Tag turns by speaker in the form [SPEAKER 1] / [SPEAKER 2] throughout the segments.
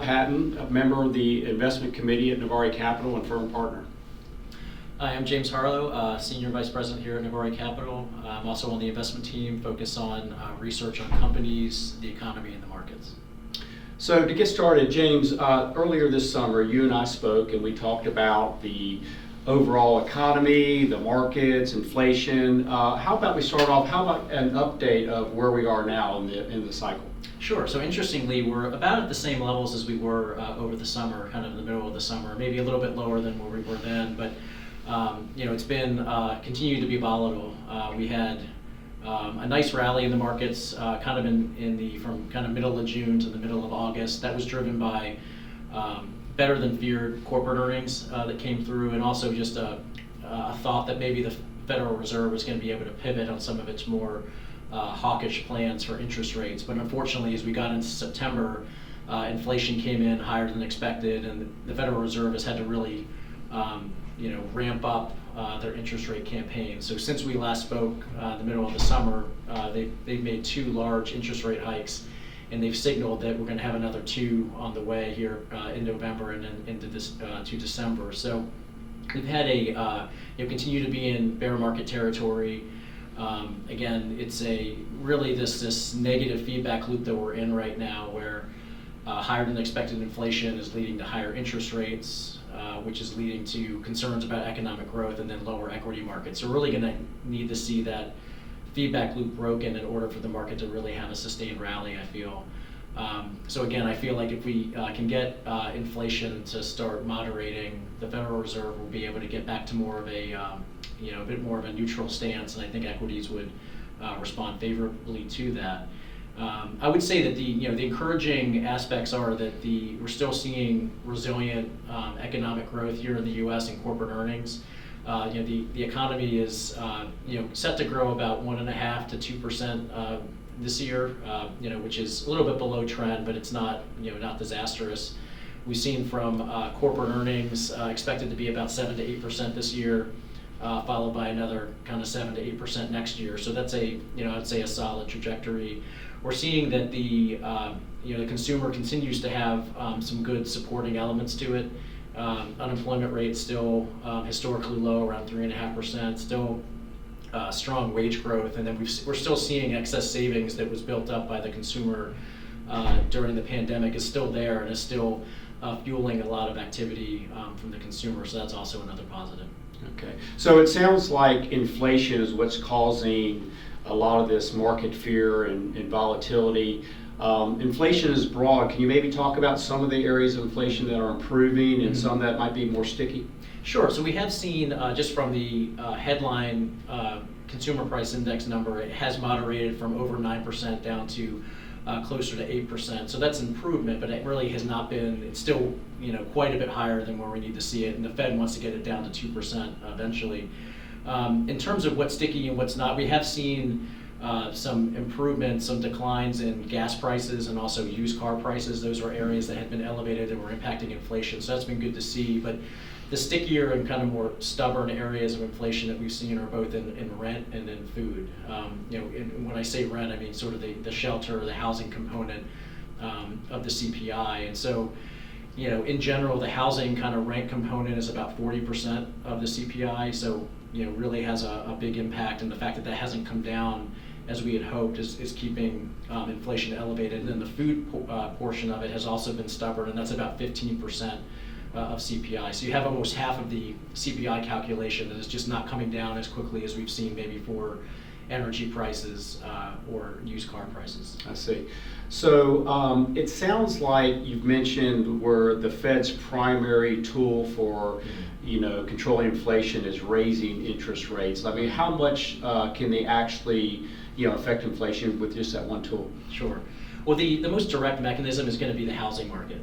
[SPEAKER 1] Todd Patton, a member of the investment committee at Novare Capital and firm partner.
[SPEAKER 2] Hi, I'm James Harlow, Senior Vice President here at Novare Capital. I'm also on the investment team, focused on research on companies, the economy, and the markets.
[SPEAKER 1] So to get started, James, earlier this summer, you and I spoke and we talked about the overall economy, the markets, inflation. How about we start off, how about an update of where we are now in the cycle?
[SPEAKER 2] Sure. So interestingly, we're about at the same levels as we were over the summer, kind of in the middle of the summer, maybe a little bit lower than where we were then, but it's been continued to be volatile. We had a nice rally in the markets, kind of from kind of middle of June to the middle of August. That was driven by better than feared corporate earnings that came through, and also just a thought that maybe the Federal Reserve was going to be able to pivot on some of its more hawkish plans for interest rates. But unfortunately, as we got into September, inflation came in higher than expected, and the Federal Reserve has had to really ramp up their interest rate campaign. So since we last spoke in the middle of the summer, they've made 2 large interest rate hikes, and they've signaled that we're going to have another 2 on the way here in November and then into to December. So we've had continue to be in bear market territory. Again, it's really this negative feedback loop that we're in right now, where higher than expected inflation is leading to higher interest rates, which is leading to concerns about economic growth and then lower equity markets. So we're really going to need to see that feedback loop broken in order for the market to really have a sustained rally, I feel. So again, I feel like if we can get inflation to start moderating, the Federal Reserve will be able to get back to more of a bit more of a neutral stance, and I think equities would respond favorably to that. I would say that the encouraging aspects are that we're still seeing resilient economic growth here in the U.S. and corporate earnings. The economy is set to grow about 1.5% to 2% this year, which is a little bit below trend, but it's not disastrous. We've seen from corporate earnings expected to be about 7% to 8% this year, followed by another kind of 7% to 8% next year. So that's I'd say a solid trajectory. We're seeing that the consumer continues to have some good supporting elements to it. Unemployment rate still historically low, around 3.5%. Still strong wage growth, and then we're still seeing excess savings that was built up by the consumer during the pandemic is still there and is still fueling a lot of activity from the consumer. So that's also another positive.
[SPEAKER 1] Okay, so it sounds like inflation is what's causing a lot of this market fear and volatility. Inflation is broad. Can you maybe talk about some of the areas of inflation that are improving and some that might be more sticky?
[SPEAKER 2] Sure. So we have seen, just from the headline consumer price index number, it has moderated from over 9% down to closer to 8%. So that's improvement, but it really has not been, it's still quite a bit higher than where we need to see it, and the Fed wants to get it down to 2% eventually. In terms of what's sticky and what's not, we have seen some improvements, some declines in gas prices and also used car prices. Those were areas that had been elevated and were impacting inflation, so that's been good to see. But the stickier and kind of more stubborn areas of inflation that we've seen are both in rent and in food. When I say rent, I mean sort of the shelter, the housing component of the CPI. And so, in general, the housing kind of rent component is about 40% of the CPI. So, really has a big impact, and the fact that hasn't come down as we had hoped is keeping inflation elevated. And then the food portion of it has also been stubborn, and that's about 15% of CPI. So you have almost half of the CPI calculation that is just not coming down as quickly as we've seen maybe for energy prices or used car prices.
[SPEAKER 1] I see. So it sounds like you've mentioned where the Fed's primary tool for controlling inflation is raising interest rates. I mean, how much can they actually affect inflation with just that one tool?
[SPEAKER 2] Sure. Well, the most direct mechanism is going to be the housing market.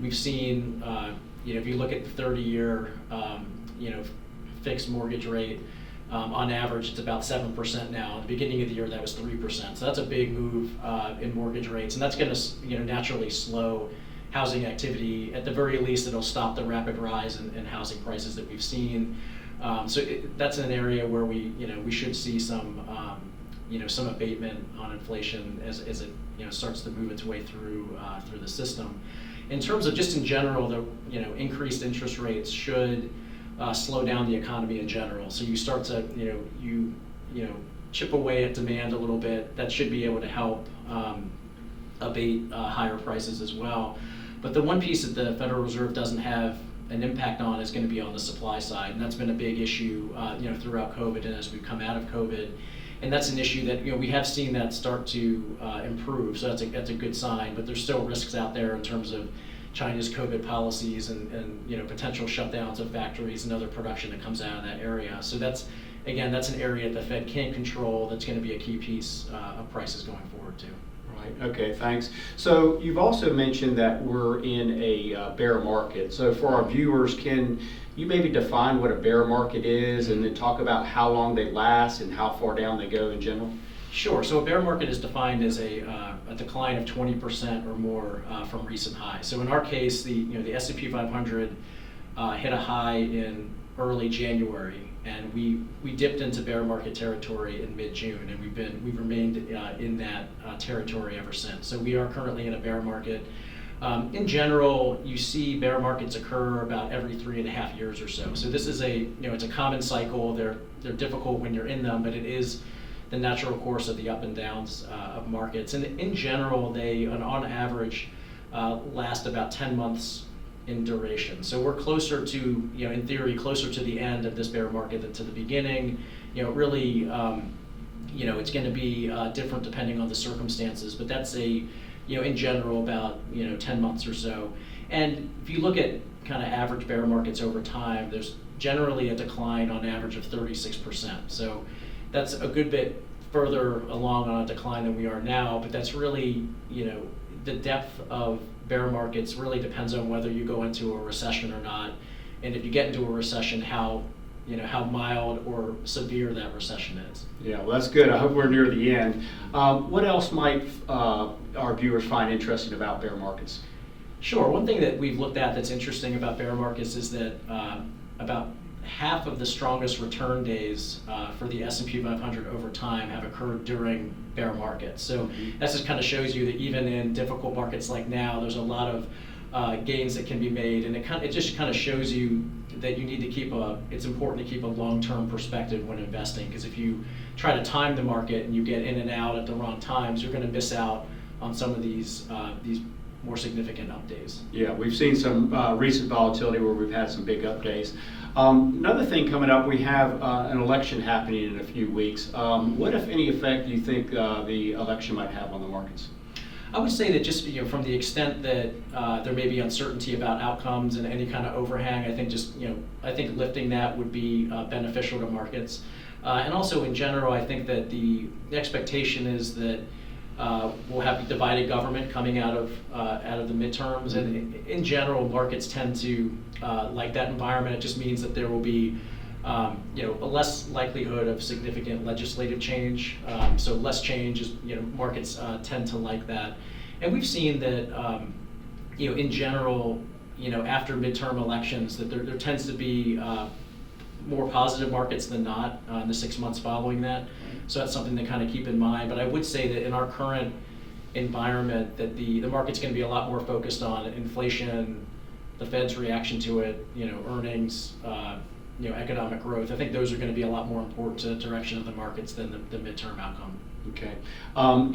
[SPEAKER 2] We've seen, if you look at the 30-year, fixed mortgage rate, on average, it's about 7% now. At the beginning of the year, that was 3%. So that's a big move in mortgage rates, and that's going to, naturally slow housing activity. At the very least, it'll stop the rapid rise in housing prices that we've seen. So that's an area where we should see some some abatement on inflation as it starts to move its way through the system. In terms of just in general, the increased interest rates should slow down the economy in general. So you start to chip away at demand a little bit. That should be able to help abate higher prices as well. But the one piece that the Federal Reserve doesn't have an impact on is going to be on the supply side, and that's been a big issue throughout COVID and as we've come out of COVID. And that's an issue that we have seen that start to improve, so that's a good sign. But there's still risks out there in terms of China's COVID policies and potential shutdowns of factories and other production that comes out of that area. So that's an area the Fed can't control. That's going to be a key piece of prices going forward too.
[SPEAKER 1] Right. Okay. Thanks. So you've also mentioned that we're in a bear market. So for our viewers, can you maybe define what a bear market is, and then talk about how long they last and how far down they go in general?
[SPEAKER 2] Sure. So a bear market is defined as a decline of 20% or more from recent highs. So in our case, the S&P 500 hit a high in early January, and we dipped into bear market territory in mid-June, and we've remained in that territory ever since. So we are currently in a bear market. In general, you see bear markets occur about every 3.5 years or so. So this is it's a common cycle. They're difficult when you're in them, but it is the natural course of the up and downs of markets. And in general, they on average last about 10 months in duration. So we're closer to, in theory, closer to the end of this bear market than to the beginning. Really, it's going to be different depending on the circumstances, but that's in general about 10 months or so. And if you look at kind of average bear markets over time, there's generally a decline on average of 36%. So that's a good bit further along on a decline than we are now, but that's really, the depth of bear markets really depends on whether you go into a recession or not, and if you get into a recession, how mild or severe that recession is.
[SPEAKER 1] Yeah, well, that's good. I hope we're near the end. What else might our viewers find interesting about bear markets?
[SPEAKER 2] Sure. One thing that we've looked at that's interesting about bear markets is that about half of the strongest return days for the S&P 500 over time have occurred during bear markets. So that just kind of shows you that even in difficult markets like now, there's a lot of gains that can be made, and it just kind of shows you that you need to it's important to keep a long-term perspective when investing, because if you try to time the market and you get in and out at the wrong times, you're going to miss out on some of these more significant up days.
[SPEAKER 1] Yeah, we've seen some recent volatility where we've had some big up days. Another thing coming up, we have an election happening in a few weeks. What, if any, effect do you think the election might have on the markets?
[SPEAKER 2] I would say that just from the extent that there may be uncertainty about outcomes and any kind of overhang, I think lifting that would be beneficial to markets. And also in general, I think that the expectation is that we'll have a divided government coming out of the midterms, and in general, markets tend to like that environment. It just means that there will be a less likelihood of significant legislative change. So less change is, markets tend to like that. And we've seen that, in general, after midterm elections, that there tends to be more positive markets than not in the 6 months following that. So that's something to kind of keep in mind. But I would say that in our current environment, that the market's going to be a lot more focused on inflation, the Fed's reaction to it, earnings, economic growth. I think those are going to be a lot more important to the direction of the markets than the midterm outcome.
[SPEAKER 1] Okay.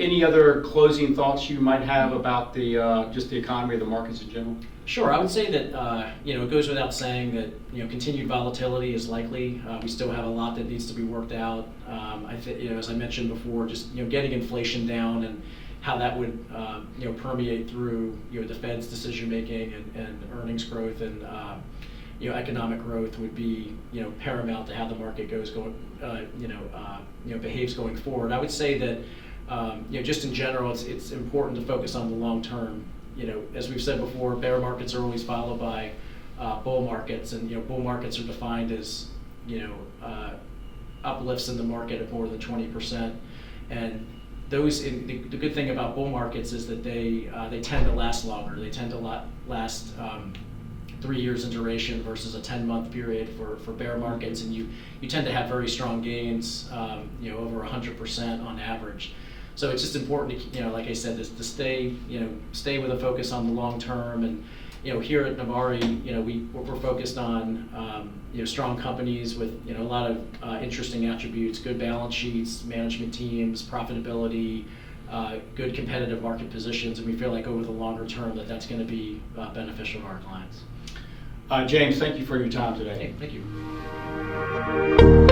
[SPEAKER 1] Any other closing thoughts you might have about just the economy or the markets in general?
[SPEAKER 2] Sure. I would say that it goes without saying that continued volatility is likely. We still have a lot that needs to be worked out. I think as I mentioned before, just getting inflation down and how that would permeate through the Fed's decision making and earnings growth and economic growth would be paramount to how the market behaves going forward. I would say that just in general, it's important to focus on the long term. As we've said before, bear markets are always followed by bull markets, and bull markets are defined as uplifts in the market of more than 20%. And the good thing about bull markets is that they tend to last longer. They tend to last 3 years in duration versus a 10-month period for bear markets, and you tend to have very strong gains, over 100% on average. So it's just important to, like I said, to stay with a focus on the long term. And here at Novare, we're focused on strong companies with a lot of interesting attributes, good balance sheets, management teams, profitability, good competitive market positions, and we feel like over the longer term that's going to be beneficial to our clients.
[SPEAKER 1] James, thank you for your time today.
[SPEAKER 2] Hey, thank you.